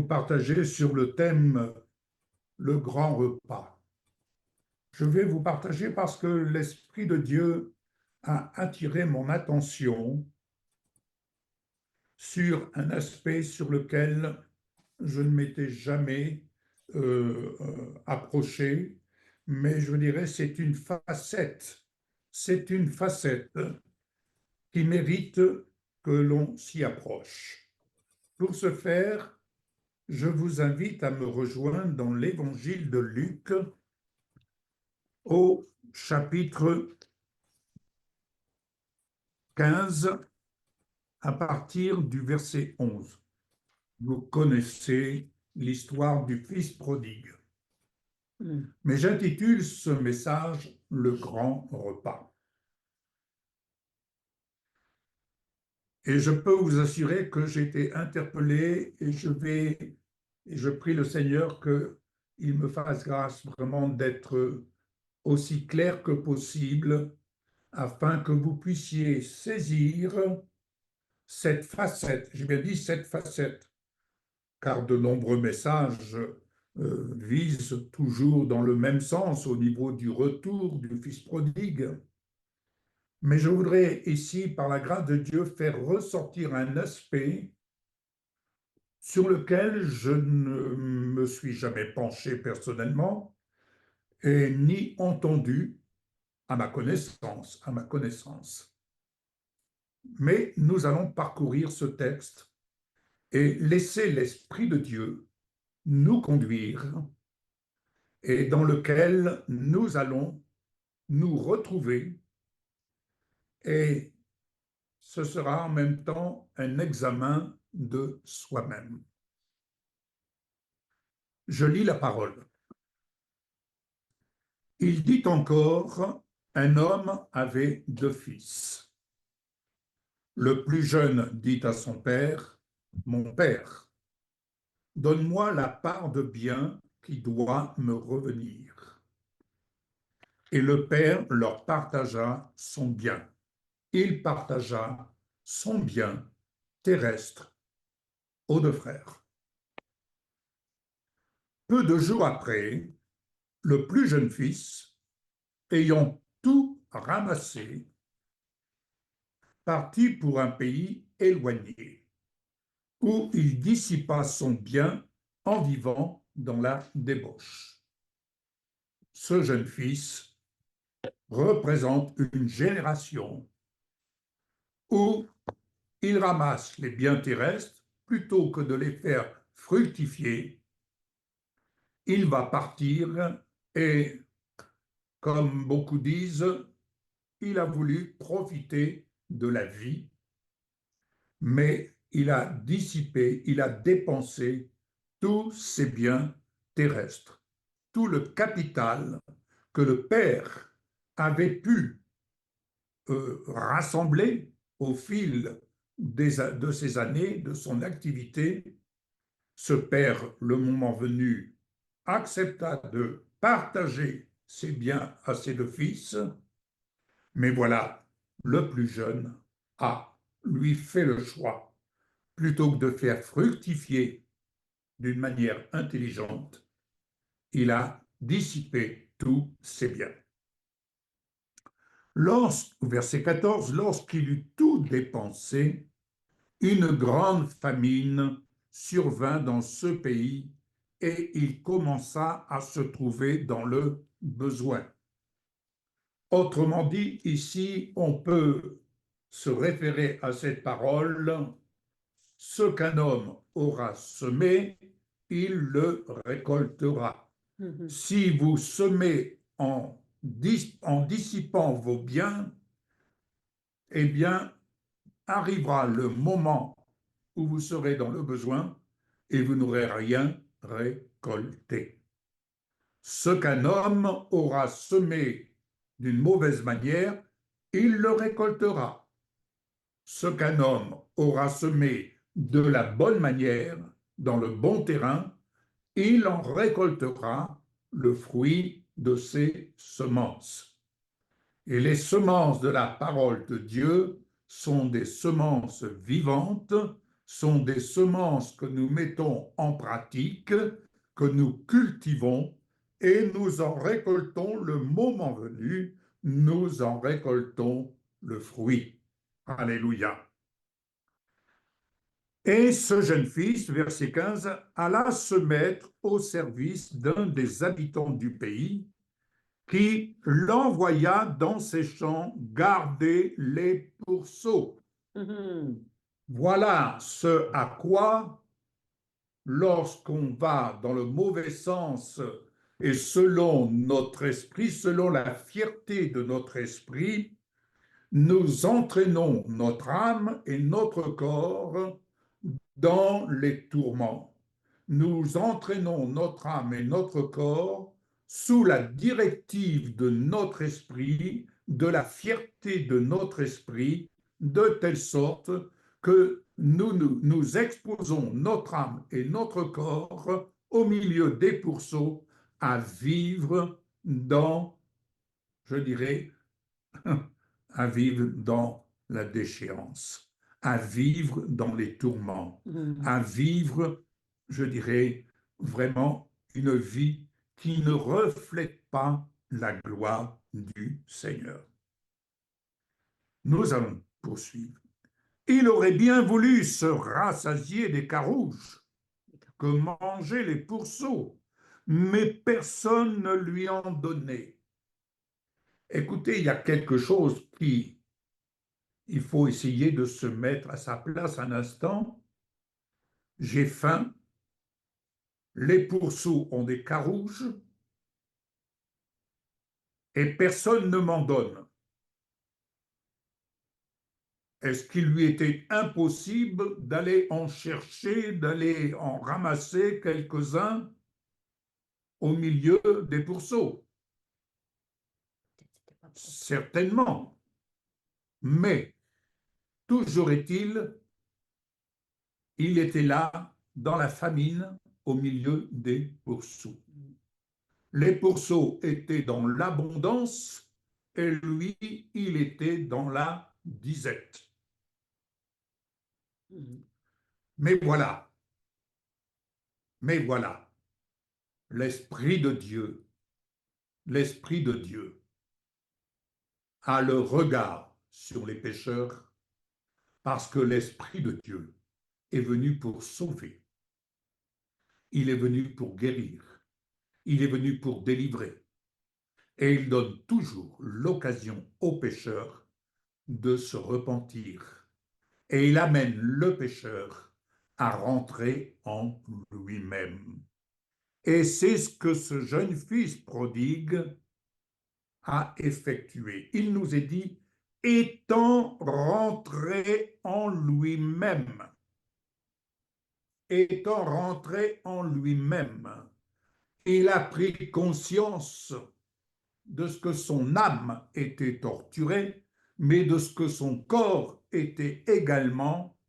partager sur le thème le grand repas. Je vais vous partager parce que l'Esprit de Dieu a attiré mon attention sur un aspect sur lequel je ne m'étais jamais approché, mais je dirais c'est une facette qui mérite que l'on s'y approche. Pour ce faire, je vous invite à me rejoindre dans l'Évangile de Luc au chapitre 15 à partir du verset 11. Vous connaissez l'histoire du fils prodigue. Mais j'intitule ce message « Le grand repas ». Et je peux vous assurer que j'ai été interpellé et je prie le Seigneur qu'il me fasse grâce vraiment d'être aussi clair que possible afin que vous puissiez saisir cette facette, j'ai bien dit cette facette, car de nombreux messages visent toujours dans le même sens au niveau du retour du Fils prodigue. Mais je voudrais ici, par la grâce de Dieu, faire ressortir un aspect sur lequel je ne me suis jamais penché personnellement et ni entendu à ma connaissance. Mais nous allons parcourir ce texte et laisser l'Esprit de Dieu nous conduire et dans lequel nous allons nous retrouver, et ce sera en même temps un examen de soi-même. Je lis la parole. Il dit encore, un homme avait 2 fils. Le plus jeune dit à son père, mon père, donne-moi la part de bien qui doit me revenir. Et le père leur partagea son bien. Il partagea son bien terrestre aux 2 frères. Peu de jours après, le plus jeune fils, ayant tout ramassé, partit pour un pays éloigné, où il dissipa son bien en vivant dans la débauche. Ce jeune fils représente une génération où il ramasse les biens terrestres plutôt que de les faire fructifier. Il va partir et, comme beaucoup disent, il a voulu profiter de la vie, mais il a dissipé, il a dépensé tous ses biens terrestres, tout le capital que le père avait pu rassembler au fil de ses années, de son activité. Ce père, le moment venu, accepta de partager ses biens à ses 2 fils, mais voilà, le plus jeune a, lui, fait le choix, plutôt que de faire fructifier d'une manière intelligente, il a dissipé tous ses biens. Verset 14, lorsqu'il eut tout dépensé, une grande famine survint dans ce pays et il commença à se trouver dans le besoin. Autrement dit, ici, on peut se référer à cette parole, ce qu'un homme aura semé, il le récoltera. Si vous semez en dissipant vos biens, eh bien, arrivera le moment où vous serez dans le besoin et vous n'aurez rien récolté. Ce qu'un homme aura semé d'une mauvaise manière, il le récoltera. Ce qu'un homme aura semé de la bonne manière, dans le bon terrain, il en récoltera le fruit de ses semences. Et les semences de la parole de Dieu sont des semences vivantes, sont des semences que nous mettons en pratique, que nous cultivons, et nous en récoltons le moment venu, nous en récoltons le fruit. Alléluia. Et ce jeune fils, verset 15, alla se mettre au service d'un des habitants du pays, qui l'envoya dans ses champs garder les pourceaux. Voilà ce à quoi, lorsqu'on va dans le mauvais sens et selon notre esprit, selon la fierté de notre esprit, nous entraînons notre âme et notre corps dans les tourments. Nous entraînons notre âme et notre corps sous la directive de notre esprit, de la fierté de notre esprit, de telle sorte que nous exposons notre âme et notre corps au milieu des pourceaux à vivre dans, je dirais, à vivre dans la déchéance, à vivre dans les tourments, à vivre, je dirais, vraiment une vie qui ne reflète pas la gloire du Seigneur. Nous allons poursuivre. Il aurait bien voulu se rassasier des carouges que mangeaient les pourceaux, mais personne ne lui en donnait. Écoutez, il y a quelque chose qui, il faut essayer de se mettre à sa place un instant. J'ai faim, les pourceaux ont des carouges et personne ne m'en donne. Est-ce qu'il lui était impossible d'aller en chercher, d'aller en ramasser quelques-uns au milieu des pourceaux? Certainement. Mais toujours est-il, il était là dans la famine au milieu des pourceaux. Les pourceaux étaient dans l'abondance et lui, il était dans la disette. Mais voilà, l'Esprit de Dieu, l'Esprit de Dieu a le regard sur les pécheurs parce que l'Esprit de Dieu est venu pour sauver. Il est venu pour guérir. Il est venu pour délivrer. Et il donne toujours l'occasion aux pécheurs de se repentir. Et il amène le pécheur à rentrer en lui-même. Et c'est ce que ce jeune fils prodigue a effectué. Il nous est dit, étant rentré en lui-même, étant rentré en lui-même, il a pris conscience de ce que son âme était torturée, mais de ce que son corps était également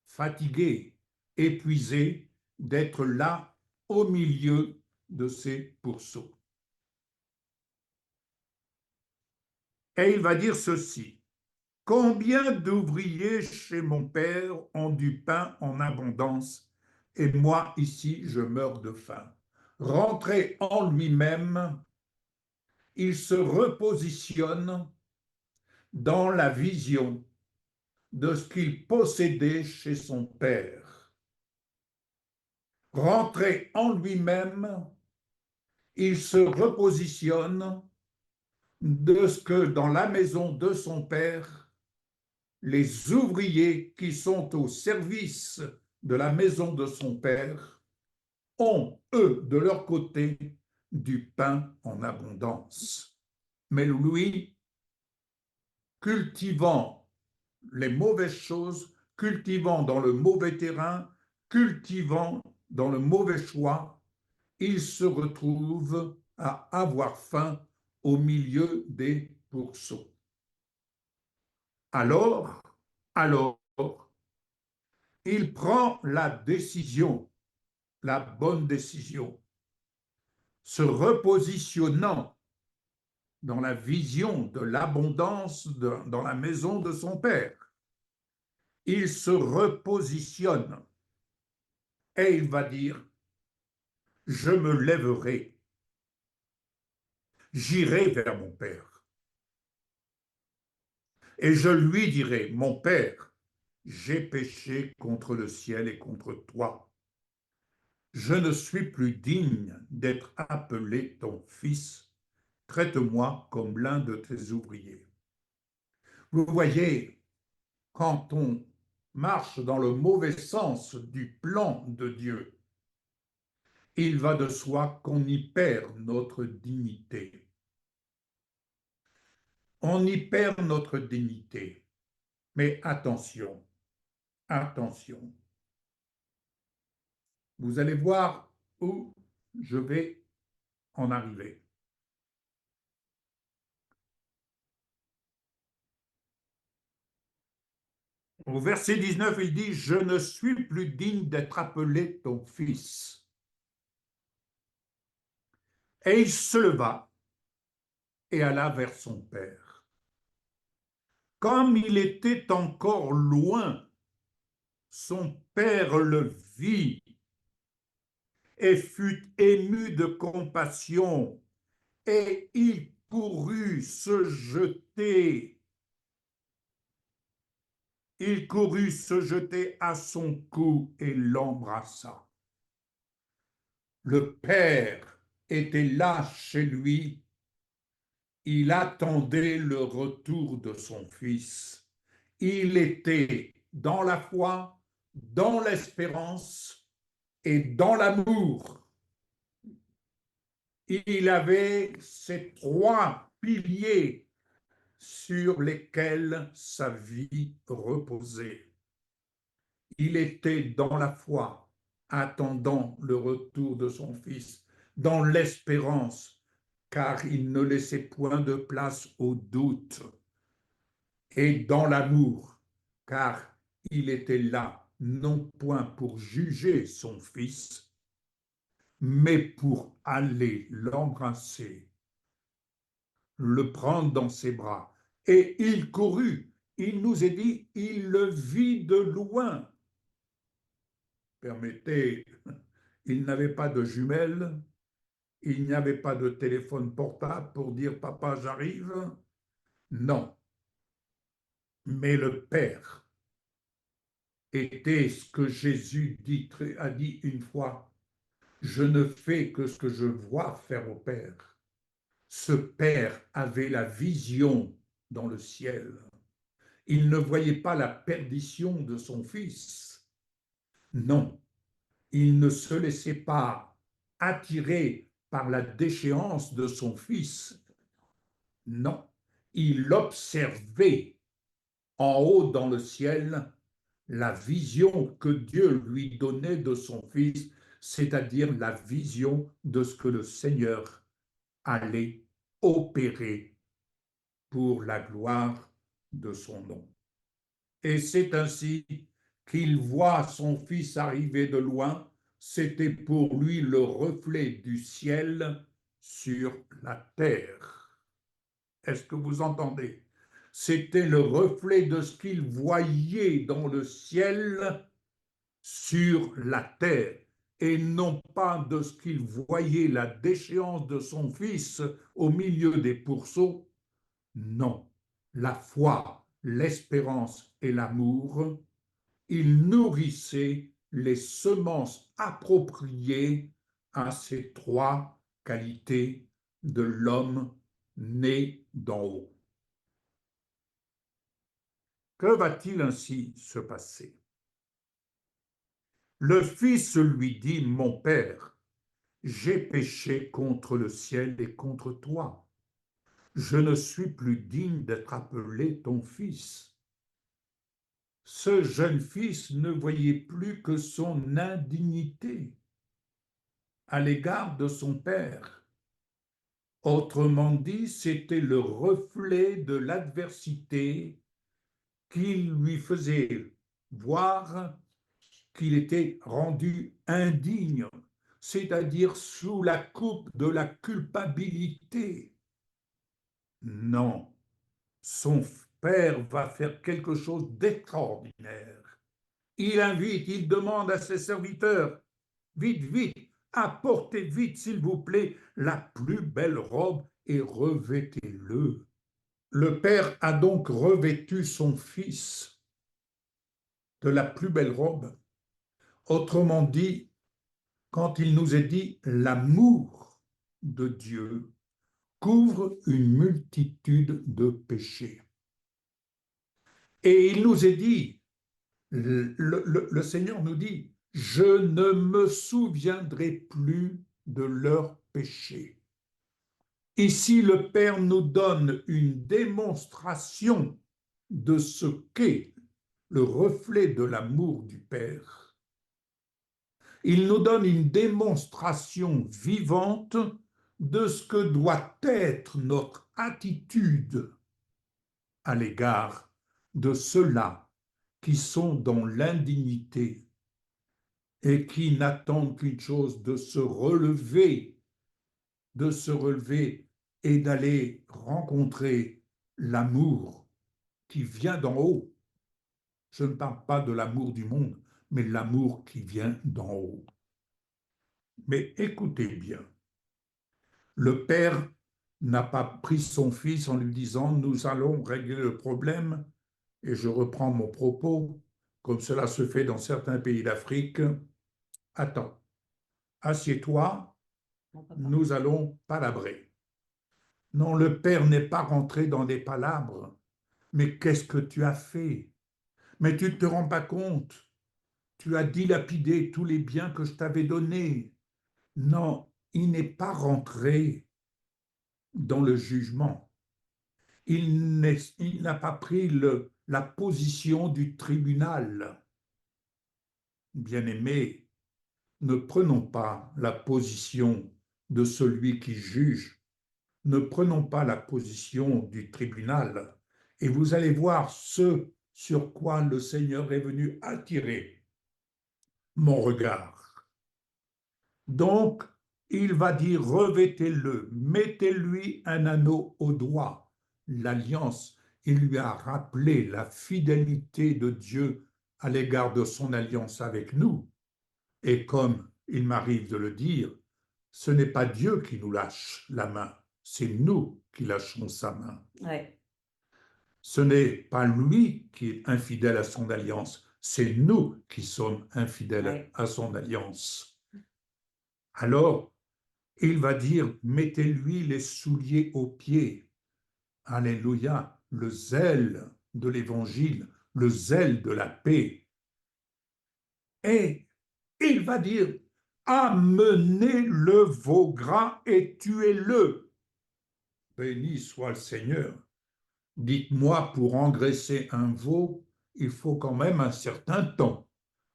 fatigué, épuisé d'être là au milieu de ces pourceaux. Et il va dire ceci, combien d'ouvriers chez mon père ont du pain en abondance, et moi ici je meurs de faim. Rentré en lui-même, il se repositionne dans la vision de ce qu'il possédait chez son père. Rentré en lui-même, il se repositionne de ce que dans la maison de son père, les ouvriers qui sont au service de la maison de son père ont, eux, de leur côté, du pain en abondance. Mais lui, cultivant les mauvaises choses, cultivant dans le mauvais terrain, cultivant dans le mauvais choix, il se retrouve à avoir faim au milieu des pourceaux. Alors, il prend la décision, la bonne décision, se repositionnant dans la vision de l'abondance dans la maison de son père. il se repositionne et il va dire, je me lèverai, j'irai vers mon Père et je lui dirai, mon Père, j'ai péché contre le ciel et contre toi. Je ne suis plus digne d'être appelé ton fils. Traite-moi comme l'un de tes ouvriers. Vous voyez, quand on marche dans le mauvais sens du plan de Dieu, il va de soi qu'on y perd notre dignité. On y perd notre dignité. Mais attention, attention. Vous allez voir où je vais en arriver. Au verset 19, il dit, je ne suis plus digne d'être appelé ton fils. Et il se leva et alla vers son père. Comme il était encore loin, son père le vit et fut ému de compassion, et il courut se jeter. Il courut se jeter à son cou et l'embrassa. Le père était là chez lui. Il attendait le retour de son fils. Il était dans la foi, dans l'espérance et dans l'amour. Il avait ces trois piliers sur lesquels sa vie reposait. Il était dans la foi, attendant le retour de son fils, dans l'espérance, car il ne laissait point de place au doute, et dans l'amour, car il était là, non point pour juger son fils, mais pour aller l'embrasser, le prendre dans ses bras. Et il courut, il nous est dit, il le vit de loin. Permettez, il n'avait pas de jumelles, il n'y avait pas de téléphone portable pour dire papa, j'arrive. Non, mais le Père était ce que Jésus a dit une fois, je ne fais que ce que je vois faire au Père. Ce Père avait la vision dans le ciel. Il ne voyait pas la perdition de son fils. Non, il ne se laissait pas attirer par la déchéance de son fils. Non, il observait en haut dans le ciel la vision que Dieu lui donnait de son fils, c'est-à-dire la vision de ce que le Seigneur allait opérer pour la gloire de son nom. Et c'est ainsi qu'il voit son fils arriver de loin. C'était pour lui le reflet du ciel sur la terre. Est-ce que vous entendez? C'était le reflet de ce qu'il voyait dans le ciel sur la terre, et non pas de ce qu'il voyait la déchéance de son fils au milieu des pourceaux. Non, la foi, l'espérance et l'amour, il nourrissait les semences appropriées à ces trois qualités de l'homme né d'en haut. Que va-t-il ainsi se passer? Le fils lui dit, mon père, j'ai péché contre le ciel et contre toi. Je ne suis plus digne d'être appelé ton fils. Ce jeune fils ne voyait plus que son indignité à l'égard de son père. Autrement dit, c'était le reflet de l'adversité qui lui faisait voir qu'il était rendu indigne, c'est-à-dire sous la coupe de la culpabilité. Non, son Père va faire quelque chose d'extraordinaire. Il invite, il demande à ses serviteurs, vite, vite, apportez vite, s'il vous plaît, la plus belle robe et revêtez-le. Le Père a donc revêtu son Fils de la plus belle robe. Autrement dit, quand il nous est dit l'amour de Dieu couvre une multitude de péchés. Et il nous est dit, le Seigneur nous dit, je ne me souviendrai plus de leurs péchés. Ici, le Père nous donne une démonstration de ce qu'est le reflet de l'amour du Père. Il nous donne une démonstration vivante de ce que doit être notre attitude à l'égard de ceux-là qui sont dans l'indignité et qui n'attendent qu'une chose, de se relever et d'aller rencontrer l'amour qui vient d'en haut. Je ne parle pas de l'amour du monde, mais l'amour qui vient d'en haut. Mais écoutez bien, le Père n'a pas pris son Fils en lui disant « nous allons régler le problème », et je reprends mon propos, comme cela se fait dans certains pays d'Afrique, « attends, assieds-toi, nous allons palabrer ». Non, le Père n'est pas rentré dans des palabres. Mais qu'est-ce que tu as fait? Mais tu ne te rends pas compte. Tu as dilapidé tous les biens que je t'avais donnés. Non, il n'est pas rentré dans le jugement. Il n'a pas pris la position du tribunal. Bien-aimés, ne prenons pas la position de celui qui juge. Ne prenons pas la position du tribunal. Et vous allez voir ce sur quoi le Seigneur est venu attirer mon regard. Donc, il va dire, revêtez-le, mettez-lui un anneau au doigt, l'alliance. Il lui a rappelé la fidélité de Dieu à l'égard de son alliance avec nous. Et comme il m'arrive de le dire, ce n'est pas Dieu qui nous lâche la main, c'est nous qui lâchons sa main. Ouais. Ce n'est pas lui qui est infidèle à son alliance, c'est nous qui sommes infidèles à son alliance. Alors, il va dire, mettez-lui les souliers aux pieds. Alléluia, le zèle de l'évangile, le zèle de la paix. Et il va dire, amenez le veau gras et tuez-le. Béni soit le Seigneur. Dites-moi, pour engraisser un veau, il faut quand même un certain temps.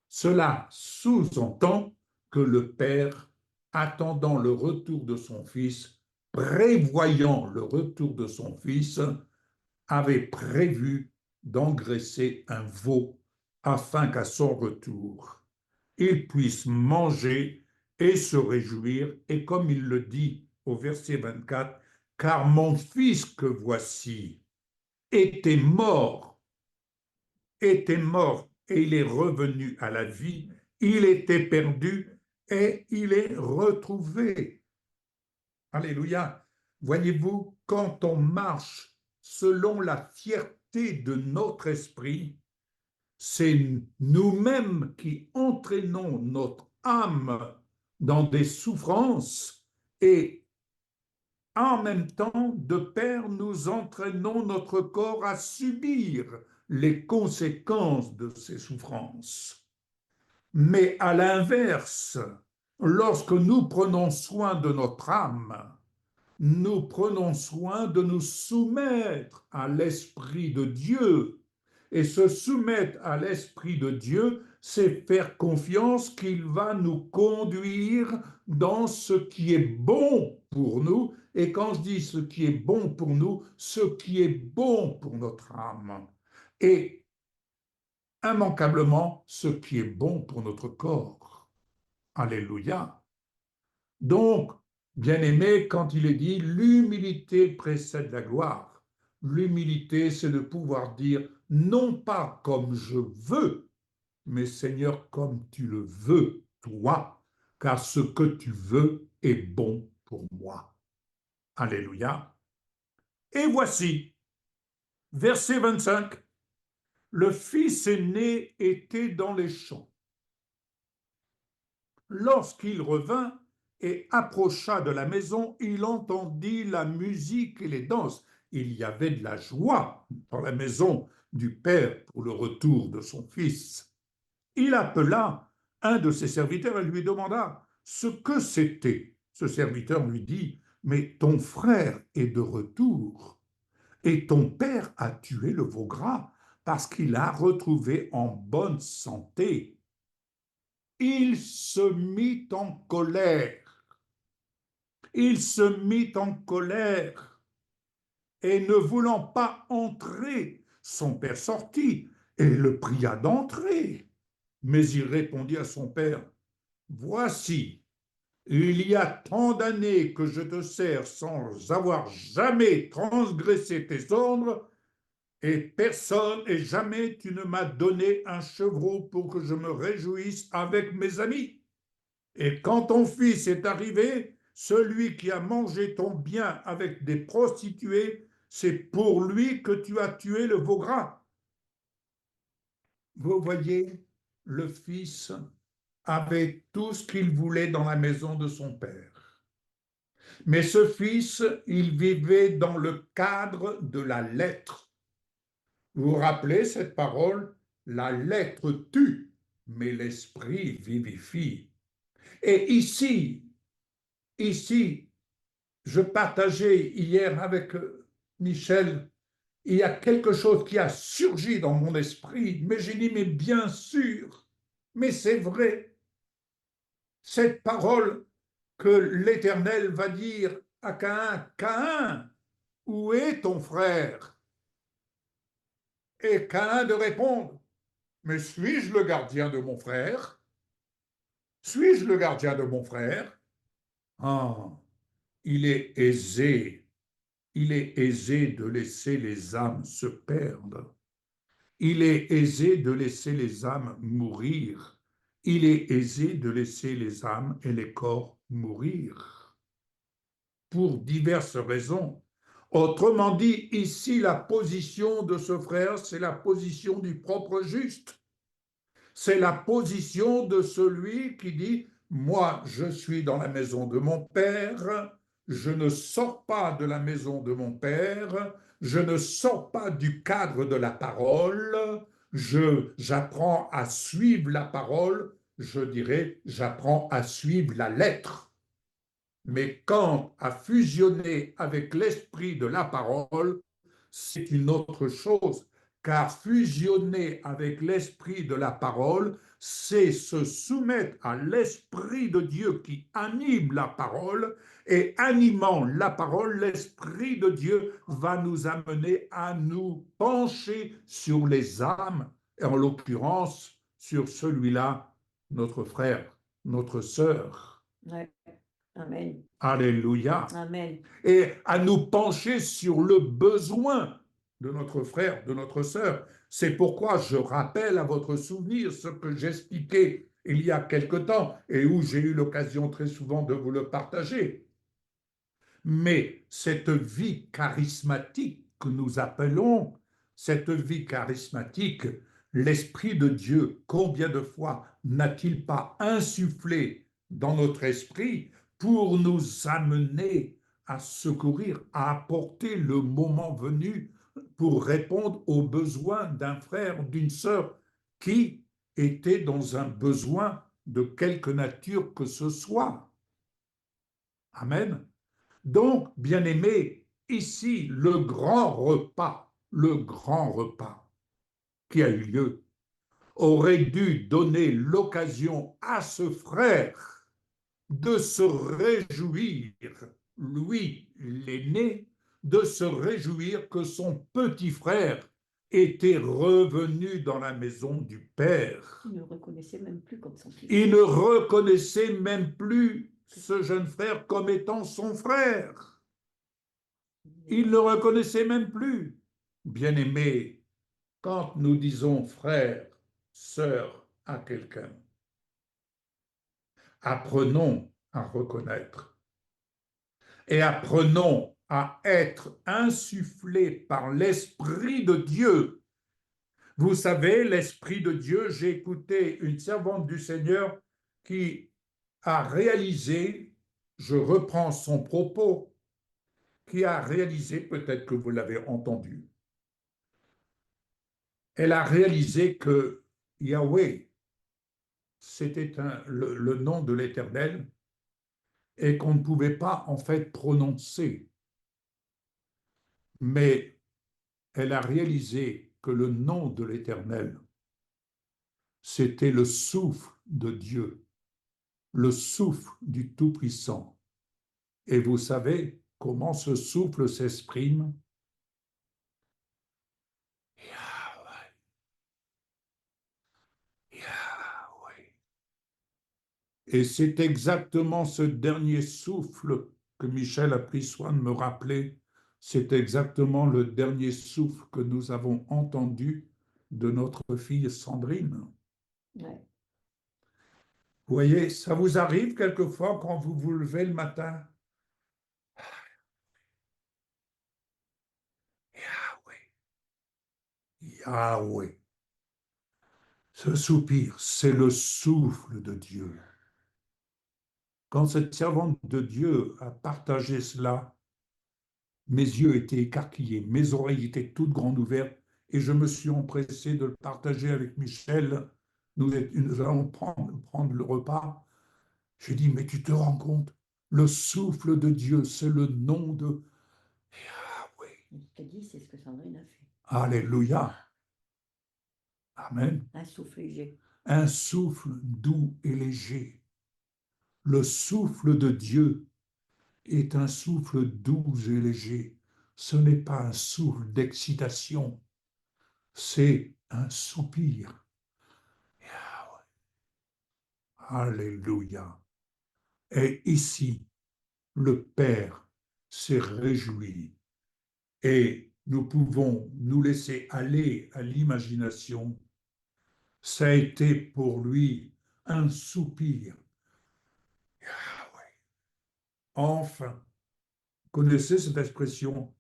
Cela sous-entend que le Père, attendant le retour de son Fils, prévoyant le retour de son Fils, avait prévu d'engraisser un veau afin qu'à son retour, il puisse manger et se réjouir, et comme il le dit au verset 24, « Car mon Fils que voici était mort, et il est revenu à la vie, il était perdu et il est retrouvé. » Alléluia. Voyez-vous, quand on marche selon la fierté de notre esprit, c'est nous-mêmes qui entraînons notre âme dans des souffrances et en même temps, de pair, nous entraînons notre corps à subir les conséquences de ces souffrances. Mais à l'inverse, lorsque nous prenons soin de notre âme, nous prenons soin de nous soumettre à l'Esprit de Dieu. Et se soumettre à l'Esprit de Dieu, c'est faire confiance qu'il va nous conduire dans ce qui est bon pour nous. Et quand je dis ce qui est bon pour nous, ce qui est bon pour notre âme. Et immanquablement, ce qui est bon pour notre corps. Alléluia. Donc, bien-aimé, quand il est dit « l'humilité précède la gloire », L'humilité, c'est de pouvoir dire, non pas comme je veux, mais Seigneur, comme tu le veux, toi, car ce que tu veux est bon pour moi. Alléluia. Et voici, verset 25, le fils aîné était dans les champs. Lorsqu'il revint et approcha de la maison, il entendit la musique et les danses. Il y avait de la joie dans la maison du père pour le retour de son fils. Il appela un de ses serviteurs et lui demanda ce que c'était. Ce serviteur lui dit, mais ton frère est de retour et ton père a tué le veau gras parce qu'il l'a retrouvé en bonne santé. Il se mit en colère. Il se mit en colère et ne voulant pas entrer, son père sortit et le pria d'entrer. Mais il répondit à son père, voici, il y a tant d'années que je te sers sans avoir jamais transgressé tes ordres, et personne et jamais tu ne m'as donné un chevreau pour que je me réjouisse avec mes amis. Et quand ton fils est arrivé, celui qui a mangé ton bien avec des prostituées, c'est pour lui que tu as tué le veau gras. Vous voyez, le fils avait tout ce qu'il voulait dans la maison de son père. Mais ce fils, il vivait dans le cadre de la lettre. Vous vous rappelez cette parole? La lettre tue, mais l'esprit vivifie. Et ici, je partageais hier avec Michel, il y a quelque chose qui a surgi dans mon esprit, mais j'ai dit, mais bien sûr, mais c'est vrai, cette parole que l'Éternel va dire à Caïn, Caïn, où est ton frère? Et Caïn de répondre, mais suis-je le gardien de mon frère? Suis-je le gardien de mon frère? Ah, il est aisé, il est aisé de laisser les âmes se perdre. Il est aisé de laisser les âmes mourir. Il est aisé de laisser les âmes et les corps mourir. Pour diverses raisons. Autrement dit, ici, la position de ce frère, c'est la position du propre juste. C'est la position de celui qui dit, moi, je suis dans la maison de mon père, je ne sors pas de la maison de mon père, je ne sors pas du cadre de la parole, j'apprends à suivre la parole, je dirais, j'apprends à suivre la lettre. Mais quant à fusionner avec l'esprit de la parole, c'est une autre chose, car fusionner avec l'esprit de la parole, c'est se soumettre à l'esprit de Dieu qui anime la parole, et animant la parole, l'esprit de Dieu va nous amener à nous pencher sur les âmes, et en l'occurrence sur celui-là, notre frère, notre sœur. Ouais. Amen. Alléluia. Amen. Et à nous pencher sur le besoin de notre frère, de notre sœur. C'est pourquoi je rappelle à votre souvenir ce que j'expliquais il y a quelque temps et où j'ai eu l'occasion très souvent de vous le partager. Mais cette vie charismatique que nous appelons, cette vie charismatique, l'Esprit de Dieu, combien de fois n'a-t-il pas insufflé dans notre esprit pour nous amener à secourir, à apporter le moment venu pour répondre aux besoins d'un frère, d'une sœur qui était dans un besoin de quelque nature que ce soit. Amen. Donc, bien-aimés, ici, le grand repas qui a eu lieu, aurait dû donner l'occasion à ce frère de se réjouir, lui, l'aîné, de se réjouir que son petit frère était revenu dans la maison du Père. Il ne le reconnaissait même plus comme son fils. Il ne reconnaissait même plus ce jeune frère comme étant son frère. Il ne le reconnaissait même plus. Bien-aimé, quand nous disons frère, sœur à quelqu'un, apprenons à reconnaître et apprenons à être insufflés par l'Esprit de Dieu. Vous savez, l'Esprit de Dieu, j'ai écouté une servante du Seigneur qui a réalisé, je reprends son propos, qui a réalisé, peut-être que vous l'avez entendu, elle a réalisé que Yahweh, c'était le nom de l'Éternel et qu'on ne pouvait pas en fait prononcer. Mais elle a réalisé que le nom de l'Éternel, c'était le souffle de Dieu, le souffle du Tout-Puissant. Et vous savez comment ce souffle s'exprime? Yahweh, Yahweh. Et c'est exactement ce dernier souffle que Michel a pris soin de me rappeler. C'est exactement le dernier souffle que nous avons entendu de notre fille Sandrine. Ouais. Vous voyez, ça vous arrive quelquefois quand vous vous levez le matin? Yahweh, Yahweh. Ce soupir, c'est le souffle de Dieu. Quand cette servante de Dieu a partagé cela, mes yeux étaient écarquillés, mes oreilles étaient toutes grandes ouvertes et je me suis empressé de le partager avec Michel. Nous allons prendre le repas. J'ai dit, mais tu te rends compte, le souffle de Dieu, c'est le nom de Yahweh. Ce qu'elle dit, c'est ce que Sandrine a fait. Alléluia. Amen. Un souffle léger. Un souffle doux et léger. Le souffle de Dieu est un souffle doux et léger. Ce n'est pas un souffle d'excitation, c'est un soupir. Alléluia. Et ici, le Père s'est réjoui et nous pouvons nous laisser aller à l'imagination. Ça a été pour lui un soupir. Enfin, connaissez cette expression?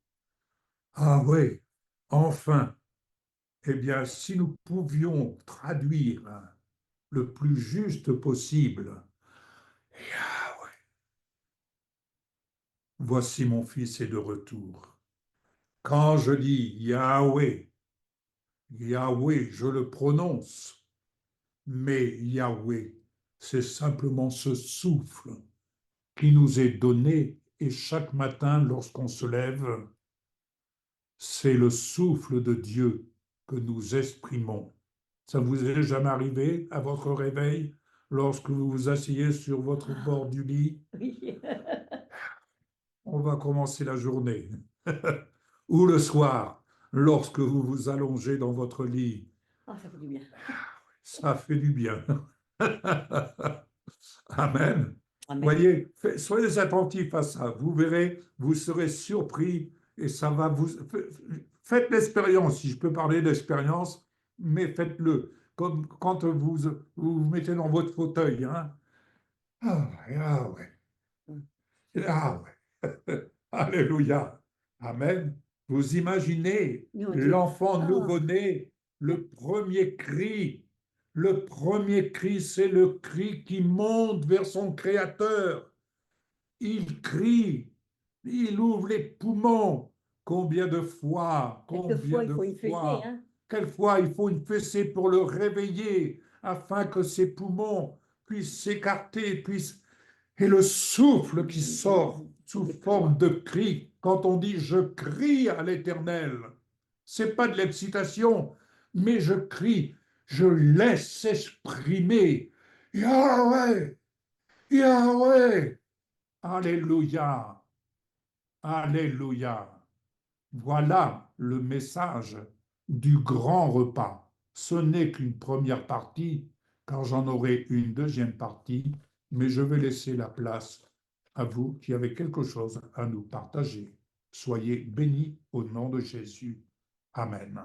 Ah oui, enfin. Eh bien, si nous pouvions traduire le plus juste possible, Yahweh, voici mon fils est de retour. Quand je dis Yahweh, Yahweh, je le prononce, mais Yahweh, c'est simplement ce souffle qui nous est donné et chaque matin lorsqu'on se lève, c'est le souffle de Dieu que nous exprimons. Ça vous est jamais arrivé à votre réveil, lorsque vous vous asseyez sur votre bord du lit? Oui. On va commencer la journée. Ou le soir, lorsque vous vous allongez dans votre lit. Ah, ça fait du bien. Ça fait du bien. Amen. Amen. Voyez, soyez attentifs à ça. Vous verrez, vous serez surpris et ça va vous... Faites l'expérience, si je peux parler d'expérience, mais faites-le. Comme quand vous mettez dans votre fauteuil. Hein. Ah ouais, ah ouais, ah ouais. Alléluia. Amen. Vous imaginez Nous, on dit, l'enfant ah, nouveau-né, le premier cri. Le premier cri, c'est le cri qui monte vers son Créateur. Il crie, il ouvre les poumons. Combien de fois, combien quelquefois, il de faut une fessée, fois, hein. quelquefois il faut une fessée pour le réveiller afin que ses poumons puissent s'écarter, puissent... Et le souffle qui sort sous forme de cri, quand on dit je crie à l'Éternel, c'est pas de l'excitation, mais je crie, je laisse exprimer Yahweh, Yahweh, Alléluia, Alléluia. Voilà le message du grand repas. Ce n'est qu'une première partie, car j'en aurai une deuxième partie, mais je vais laisser la place à vous qui avez quelque chose à nous partager. Soyez bénis au nom de Jésus. Amen.